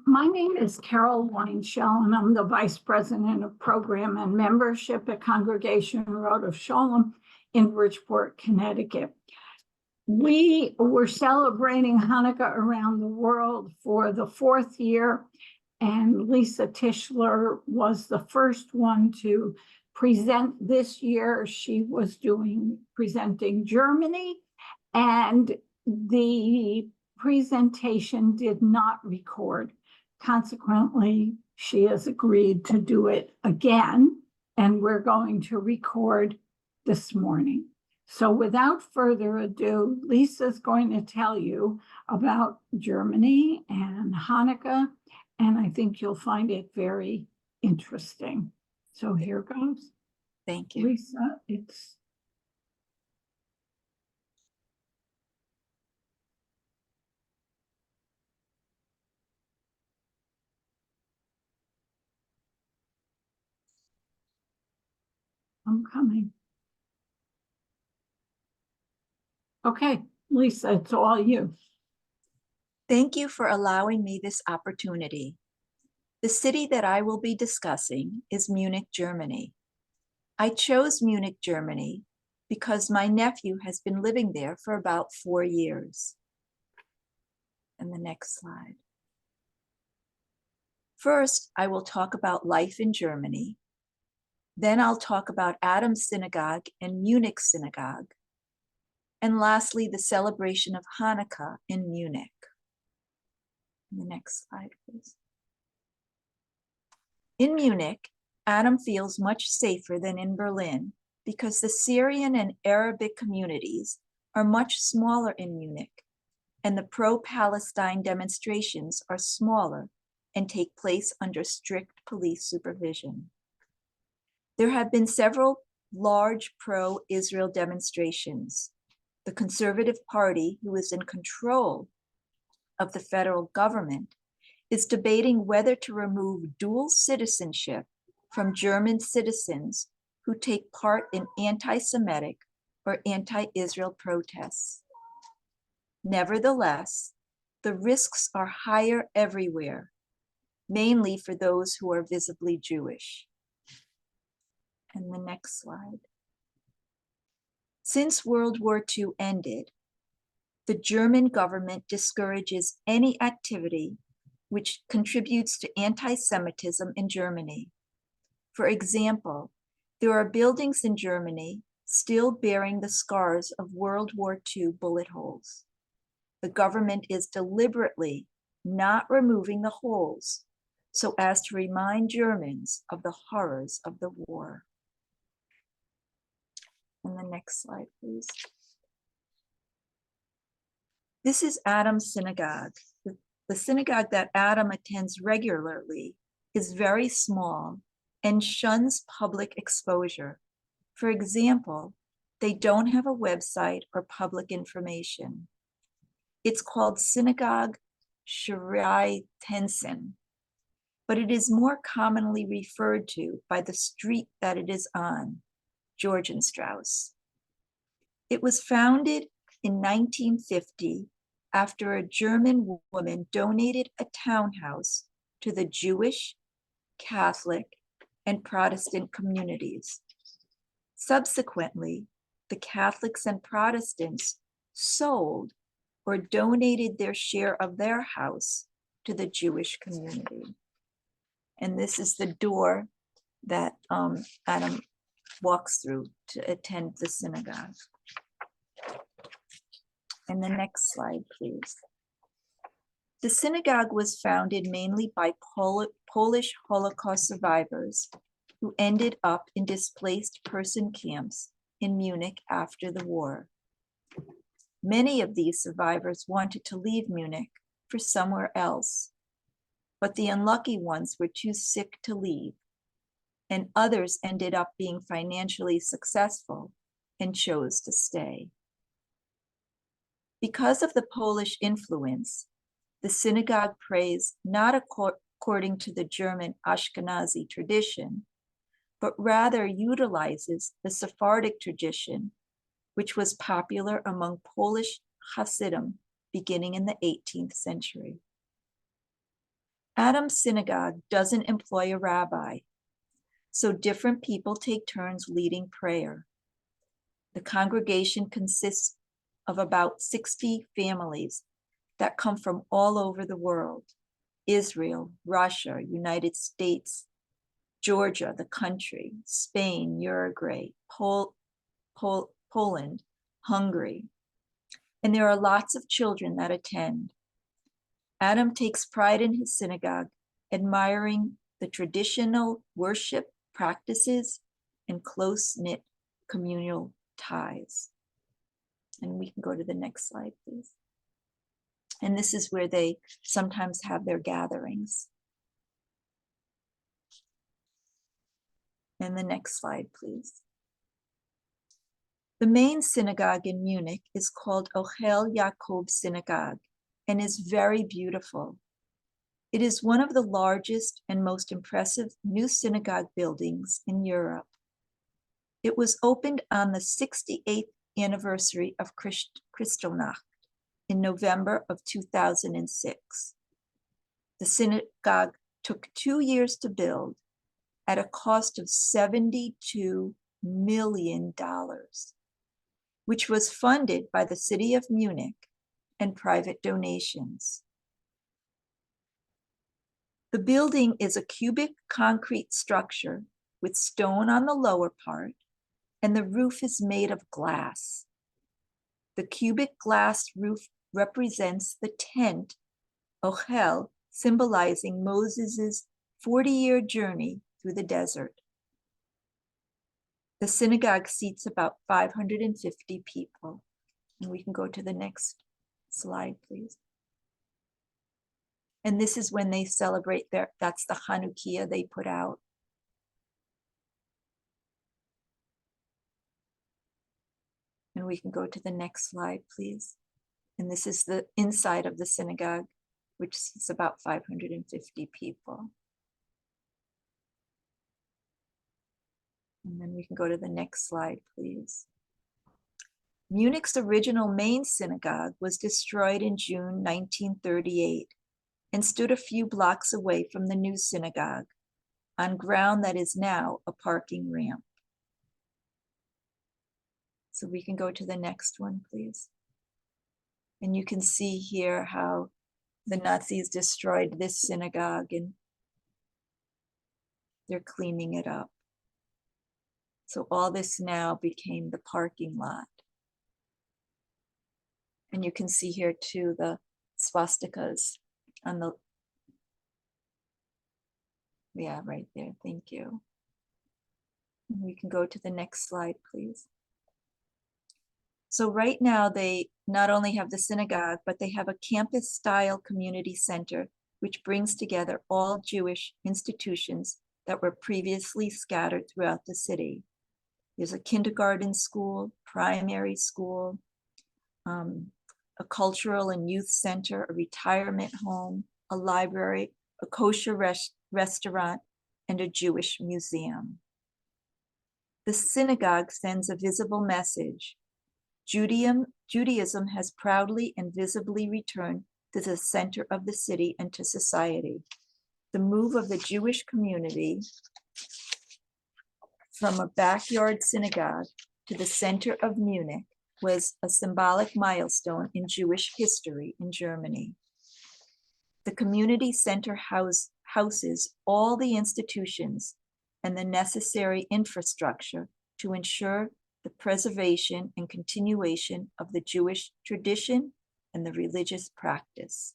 My name is Carol Weinshell, and I'm the Vice President of Program and Membership at Congregation Rodeph Sholom in Bridgeport, Connecticut. We were celebrating Hanukkah around the world for the 4th year, and Lesa Tischler was the first one to present this year. She was presenting Germany, and the presentation did not record. Consequently, she has agreed to do it again, and we're going to record this morning. So without further ado, Lisa's going to tell you about Germany and Hanukkah, and I think you'll find it very interesting. So here goes. Thank you. Lesa, I'm coming. Okay, Lesa, it's all you. Thank you for allowing me this opportunity. The city that I will be discussing is Munich, Germany. I chose Munich, Germany because my nephew has been living there for about 4 years. And the next slide. First, I will talk about life in Germany. Then I'll talk about Adam's Synagogue and Munich Synagogue. And lastly, the celebration of Hanukkah in Munich. The next slide, please. In Munich, Adam feels much safer than in Berlin because the Syrian and Arabic communities are much smaller in Munich, and the pro-Palestine demonstrations are smaller and take place under strict police supervision. There have been several large pro-Israel demonstrations. The Conservative Party, who is in control of the federal government, is debating whether to remove dual citizenship from German citizens who take part in anti-Semitic or anti-Israel protests. Nevertheless, the risks are higher everywhere, mainly for those who are visibly Jewish. And the next slide. Since World War II ended, the German government discourages any activity which contributes to anti-Semitism in Germany. For example, there are buildings in Germany still bearing the scars of World War II bullet holes. The government is deliberately not removing the holes so as to remind Germans of the horrors of the war. And the next slide, please. This is Adam's synagogue. The synagogue that Adam attends regularly is very small and shuns public exposure. For example, they don't have a website or public information. It's called Synagogue Shreitensen, but it is more commonly referred to by the street that it is on, Georgenstrasse. It was founded in 1950 after a German woman donated a townhouse to the Jewish, Catholic, and Protestant communities. Subsequently, the Catholics and Protestants sold or donated their share of their house to the Jewish community. And this is the door that Adam walks through to attend the synagogue. And the next slide, please. The synagogue was founded mainly by Polish Holocaust survivors who ended up in displaced person camps in Munich after the war. Many of these survivors wanted to leave Munich for somewhere else, but the unlucky ones were too sick to leave, and others ended up being financially successful and chose to stay. Because of the Polish influence, the synagogue prays not according to the German Ashkenazi tradition, but rather utilizes the Sephardic tradition, which was popular among Polish Hasidim beginning in the 18th century. Adam's synagogue doesn't employ a rabbi, so different people take turns leading prayer. The congregation consists of about 60 families that come from all over the world: Israel, Russia, United States, Georgia, the country, Spain, Uruguay, Poland, Hungary. And there are lots of children that attend. Adam takes pride in his synagogue, admiring the traditional worship practices and close-knit communal ties. And we can go to the next slide, please. And this is where they sometimes have their gatherings. And the next slide, please. The main synagogue in Munich is called Ochel Yaakov Synagogue and is very beautiful. It is one of the largest and most impressive new synagogue buildings in Europe. It was opened on the 68th anniversary of Kristallnacht in November of 2006. The synagogue took 2 years to build at a cost of $72 million, which was funded by the city of Munich and private donations. The building is a cubic concrete structure with stone on the lower part, and the roof is made of glass. The cubic glass roof represents the tent, Ochel, symbolizing Moses' 40-year journey through the desert. The synagogue seats about 550 people. And we can go to the next slide, please. And this is when they celebrate that's the Hanukkah they put out. And we can go to the next slide, please. And this is the inside of the synagogue, which is about 550 people. And then we can go to the next slide, please. Munich's original main synagogue was destroyed in June 1938 and stood a few blocks away from the new synagogue on ground that is now a parking ramp. So we can go to the next one, please. And you can see here how the Nazis destroyed this synagogue and they're cleaning it up. So all this now became the parking lot. And you can see here too the swastikas on the, yeah, right there, thank you. And we can go to the next slide, please. So right now they not only have the synagogue, but they have a campus-style community center, which brings together all Jewish institutions that were previously scattered throughout the city. There's a kindergarten school, primary school, a cultural and youth center, a retirement home, a library, a kosher restaurant, and a Jewish museum. The synagogue sends a visible message. Judaism has proudly and visibly returned to the center of the city and to society. The move of the Jewish community from a backyard synagogue to the center of Munich was a symbolic milestone in Jewish history in Germany. The community center houses all the institutions and the necessary infrastructure to ensure the preservation and continuation of the Jewish tradition and the religious practice.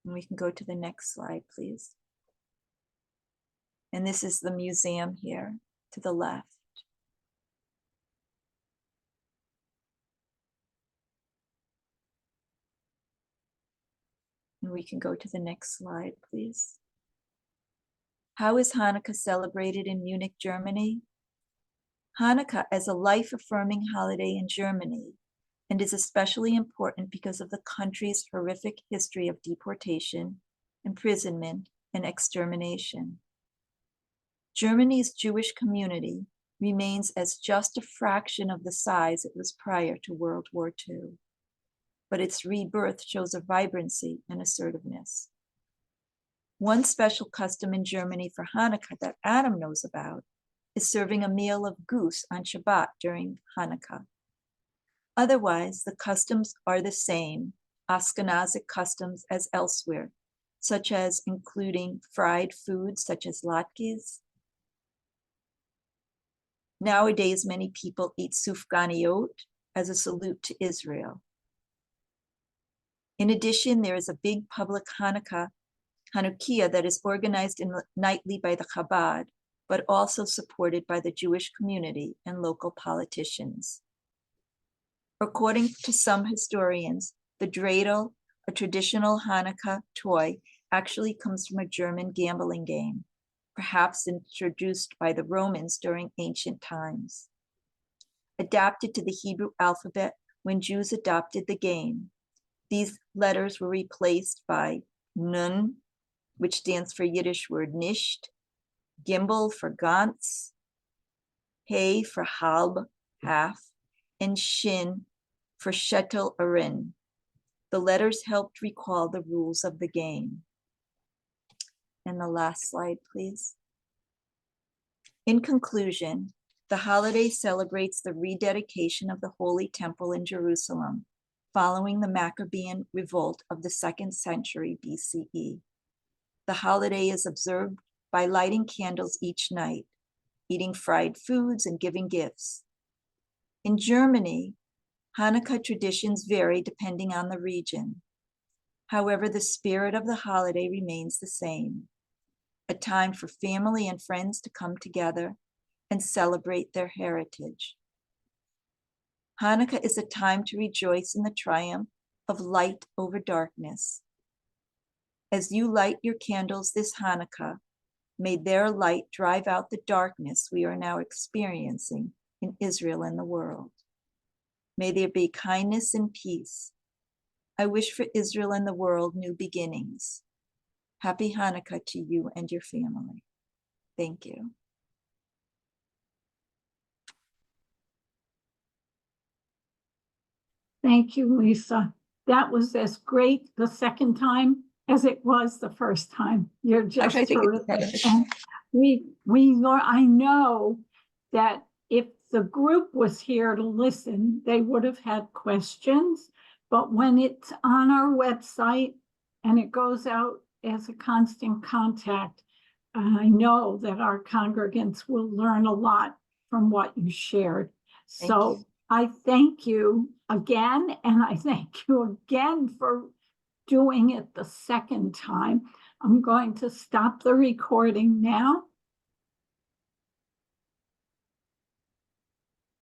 And we can go to the next slide, please. And this is the museum here to the left. And we can go to the next slide, please. How is Hanukkah celebrated in Munich, Germany? Hanukkah is a life-affirming holiday in Germany and is especially important because of the country's horrific history of deportation, imprisonment, and extermination. Germany's Jewish community remains as just a fraction of the size it was prior to World War II. but its rebirth shows a vibrancy and assertiveness. One special custom in Germany for Hanukkah that Adam knows about is serving a meal of goose on Shabbat during Hanukkah. Otherwise, the customs are the same Ashkenazic customs as elsewhere, such as including fried foods such as latkes. Nowadays, many people eat sufganiyot as a salute to Israel. In addition, there is a big public Hanukkah that is organized nightly by the Chabad, but also supported by the Jewish community and local politicians. According to some historians, the dreidel, a traditional Hanukkah toy, actually comes from a German gambling game, perhaps introduced by the Romans during ancient times. Adapted to the Hebrew alphabet when Jews adopted the game, these letters were replaced by Nun, which stands for Yiddish word nicht, Gimel for ganz, Hey for halb, half, and Shin for shetel arin. The letters helped recall the rules of the game. And the last slide, please. In conclusion, the holiday celebrates the rededication of the Holy Temple in Jerusalem, following the Maccabean revolt of the 2nd century BCE. The holiday is observed by lighting candles each night, eating fried foods, and giving gifts. In Germany, Hanukkah traditions vary depending on the region. However, the spirit of the holiday remains the same, a time for family and friends to come together and celebrate their heritage. Hanukkah is a time to rejoice in the triumph of light over darkness. As you light your candles this Hanukkah, may their light drive out the darkness we are now experiencing in Israel and the world. May there be kindness and peace. I wish for Israel and the world new beginnings. Happy Hanukkah to you and your family. Thank you. Thank you, Lesa. That was as great the second time as it was the first time. You're just terrific. And I know that if the group was here to listen, they would have had questions, but when it's on our website and it goes out as a constant contact, I know that our congregants will learn a lot from what you shared. So I thank you again, and I thank you again for doing it the second time. I'm going to stop the recording now.